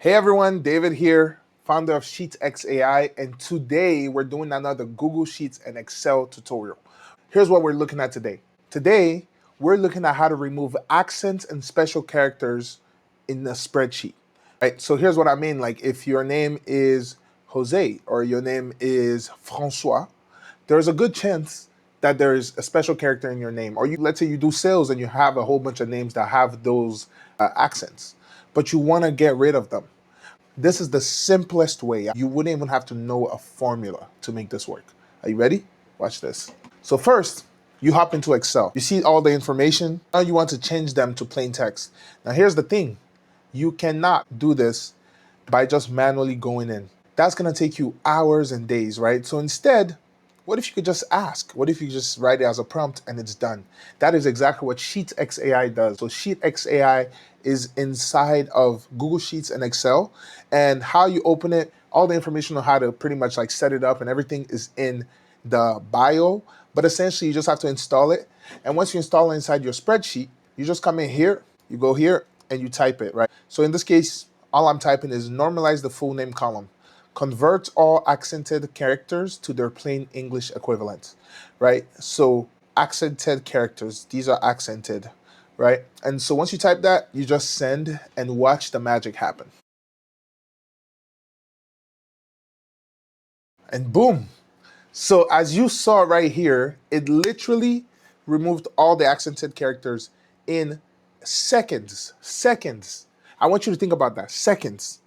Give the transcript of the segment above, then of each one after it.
Hey everyone, David here, founder of SheetXAI, and today we're doing another Google Sheets and Excel tutorial. Here's what we're looking at today. Today, we're looking at how to remove accents and special characters in a spreadsheet. Right? So here's what I mean. Like if your name is José or your name is François, there's a good chance that there's a special character in your name. Or let's say you do sales and you have a whole bunch of names that have those accents, but you want to get rid of them. This is the simplest way. You wouldn't even have to know a formula to make this work. Are you ready? Watch this. So first, you hop into Excel. You see all the information. Now you want to change them to plain text. Now here's the thing. You cannot do this by just manually going in. That's gonna take you hours and days, right? So instead, what if you could just ask? What if you just write it as a prompt and it's done? That is exactly what SheetXAI does. So SheetXAI is inside of Google Sheets and Excel, and how you open it, all the information on how to pretty much like set it up and everything is in the bio, but essentially you just have to install it. And once you install it inside your spreadsheet, you just come in here, you go here, and you type it, right? So in this case, all I'm typing is normalize the full name column. Convert all accented characters to their plain English equivalent, right? So accented characters, these are accented, right? And so once you type that, you just send and watch the magic happen. And boom. So as you saw right here, it literally removed all the accented characters in seconds. Seconds. I want you to think about that. Seconds,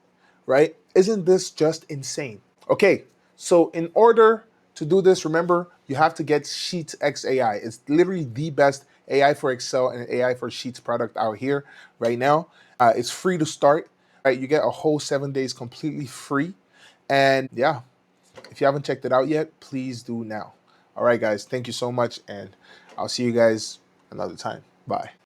right? Isn't this just insane? Okay, so in order to do this, remember, you have to get SheetXAI. It's literally the best AI for Excel and AI for Sheets product out here right now. It's free to start, right? You get a whole 7 days completely free. And yeah, if you haven't checked it out yet, please do now. All right, guys, thank you so much, and I'll see you guys another time. Bye.